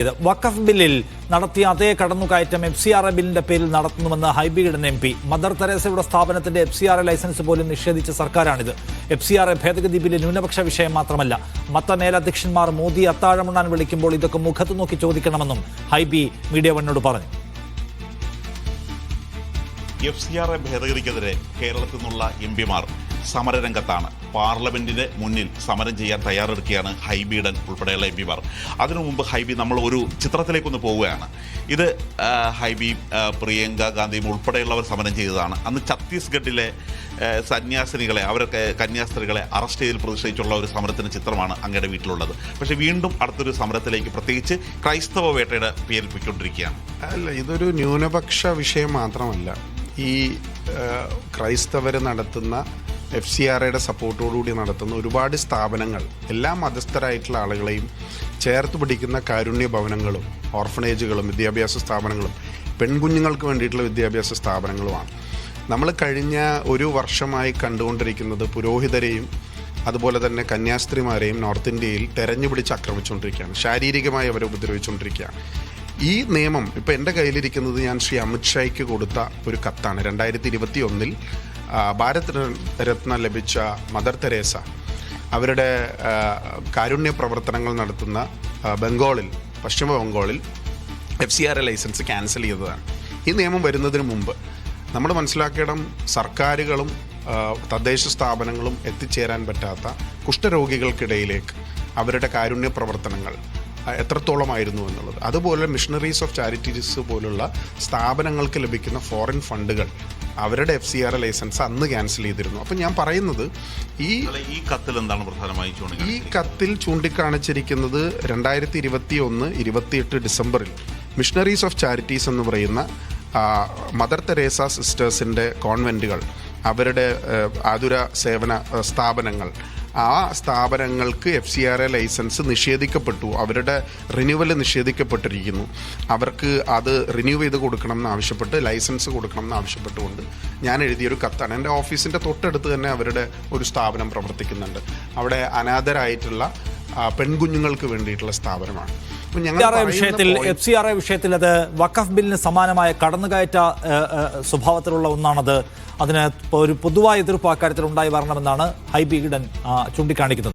വഖഫ് ബില്ലിൽ നടത്തിയ അതേ കടന്നുകയറ്റം FCRA ബില്ലിന്റെ പേരിൽ നടത്തുന്നുവെന്ന് ഹൈബി ഈഡൻ MP. മദർ തെരേസയുടെ സ്ഥാപനത്തിന്റെ FCRA ലൈസൻസ് പോലും നിഷേധിച്ച സർക്കാരാണിത്. FCRA ഭേദഗതി ബില്ല് ന്യൂനപക്ഷ വിഷയം മാത്രമല്ല, മത്ത മേലധ്യക്ഷന്മാർ മോദി അത്താഴമുണ്ണാൻ വിളിക്കുമ്പോൾ ഇതൊക്കെ മുഖത്ത് നോക്കി ചോദിക്കണമെന്നും ഹൈബി മീഡിയ വണ്ണോട് പറഞ്ഞു. FCRA ഭേദഗതിക്കെതിരെ കേരളത്തിൽ നിന്നുള്ള MP മാർ സമരരംഗത്താണ്. പാർലമെന്റിന് മുന്നിൽ സമരം ചെയ്യാൻ തയ്യാറെടുക്കുകയാണ് ഹൈബി ഈഡൻ ഉൾപ്പെടെയുള്ള MP മാർ. അതിനു മുമ്പ് ഹൈബി നമ്മൾ ഒരു ചിത്രത്തിലേക്കൊന്ന് പോവുകയാണ്. ഇത് ഹൈബി പ്രിയങ്ക ഗാന്ധിയും ഉൾപ്പെടെയുള്ളവർ സമരം ചെയ്തതാണ്. അന്ന് ഛത്തീസ്ഗഡിലെ സന്യാസിനികളെ, അവരൊക്കെ കന്യാസ്ത്രീകളെ അറസ്റ്റ് ചെയ്ത് പ്രതിഷേധിച്ചുള്ള ഒരു സമരത്തിന് ചിത്രമാണ് അങ്ങയുടെ വീട്ടിലുള്ളത്. പക്ഷേ വീണ്ടും അടുത്തൊരു സമരത്തിലേക്ക്, പ്രത്യേകിച്ച് ക്രൈസ്തവ വേട്ടയുടെ പേരിൽ പോയിക്കൊണ്ടിരിക്കുകയാണ്. അല്ല, ഇതൊരു ന്യൂനപക്ഷ വിഷയം മാത്രമല്ല. ഈ ക്രൈസ്തവർ നടത്തുന്ന FCRAയുടെ സപ്പോർട്ടോടുകൂടി നടത്തുന്ന ഒരുപാട് സ്ഥാപനങ്ങൾ, എല്ലാ മതസ്ഥരായിട്ടുള്ള ആളുകളെയും ചേർത്ത് പിടിക്കുന്ന കാരുണ്യ ഭവനങ്ങളും ഓർഫനേജുകളും വിദ്യാഭ്യാസ സ്ഥാപനങ്ങളും പെൺകുഞ്ഞുങ്ങൾക്ക് വേണ്ടിയിട്ടുള്ള വിദ്യാഭ്യാസ സ്ഥാപനങ്ങളുമാണ്. നമ്മൾ കഴിഞ്ഞ ഒരു വർഷമായി കണ്ടുകൊണ്ടിരിക്കുന്നത് പുരോഹിതരെയും അതുപോലെ തന്നെ കന്യാസ്ത്രീമാരെയും നോർത്ത് ഇന്ത്യയിൽ തെരഞ്ഞുപിടിച്ച് ആക്രമിച്ചുകൊണ്ടിരിക്കുകയാണ്. ശാരീരികമായി അവരെ ഉപദ്രവിച്ചുകൊണ്ടിരിക്കുകയാണ്. ഈ നിയമം ഇപ്പോൾ എൻ്റെ കയ്യിലിരിക്കുന്നത് ഞാൻ ശ്രീ അമിത്ഷായ്ക്ക് കൊടുത്ത ഒരു കത്താണ്. 2021 ഭാരത് രത്ന ലഭിച്ച മദർ തെരേസ അവരുടെ കാരുണ്യ പ്രവർത്തനങ്ങൾ നടത്തുന്ന പശ്ചിമ ബംഗാളിൽ FCRA ലൈസൻസ് ക്യാൻസൽ ചെയ്തതാണ്. ഈ നിയമം വരുന്നതിന് മുമ്പ് നമ്മൾ മനസ്സിലാക്കിയിടം സർക്കാരുകളും തദ്ദേശ സ്ഥാപനങ്ങളും എത്തിച്ചേരാൻ പറ്റാത്ത കുഷ്ഠരോഗികൾക്കിടയിലേക്ക് അവരുടെ കാരുണ്യ പ്രവർത്തനങ്ങൾ എത്രത്തോളമായിരുന്നു എന്നുള്ളത്, അതുപോലെ മിഷണറീസ് ഓഫ് ചാരിറ്റീസ് പോലുള്ള സ്ഥാപനങ്ങൾക്ക് ലഭിക്കുന്ന ഫോറിൻ ഫണ്ടുകൾ അവരുടെ FCRA ലൈസൻസ് അന്ന് ക്യാൻസൽ ചെയ്തിരുന്നു. അപ്പം ഞാൻ പറയുന്നത് ഈ കത്തിൽ എന്താണ് പ്രധാനമായും ഈ കത്തിൽ ചൂണ്ടിക്കാണിച്ചിരിക്കുന്നത് 2021-28 ഡിസംബറിൽ മിഷണറീസ് ഓഫ് ചാരിറ്റീസ് എന്ന് പറയുന്ന മദർ തെരേസ സിസ്റ്റേഴ്സിൻ്റെ കോൺവെൻറ്റുകൾ, അവരുടെ ആതുര സേവന സ്ഥാപനങ്ങൾ, ആ സ്ഥാപനങ്ങൾക്ക് FCRA ലൈസൻസ് നിഷേധിക്കപ്പെട്ടു. അവരുടെ റിന്യൂവൽ നിഷേധിക്കപ്പെട്ടിരിക്കുന്നു. അവർക്ക് അത് റിന്യൂ ചെയ്ത് കൊടുക്കണം എന്നാവശ്യപ്പെട്ട്, ലൈസൻസ് കൊടുക്കണം എന്നാവശ്യപ്പെട്ടുകൊണ്ട് ഞാൻ എഴുതിയൊരു കത്താണ്. എൻ്റെ ഓഫീസിൻ്റെ തൊട്ടടുത്ത് തന്നെ അവരുടെ ഒരു സ്ഥാപനം പ്രവർത്തിക്കുന്നുണ്ട്. അവിടെ അനാഥരായിട്ടുള്ള പെൺകുഞ്ഞുങ്ങൾക്ക് വേണ്ടിയിട്ടുള്ള സ്ഥാപനമാണ്. FCRA വിഷയത്തിൽ അത് വഖഫ് ബില്ലിന് സമാനമായ കടന്നുകയറ്റ സ്വഭാവത്തിലുള്ള ഒന്നാണത്. അതിന് ഒരു പൊതുവായ എതിർപ്പ് അക്കാര്യത്തിൽ ഉണ്ടായി വരണമെന്നാണ് ഹൈബി ഈഡൻ ചൂണ്ടിക്കാണിക്കുന്നത്.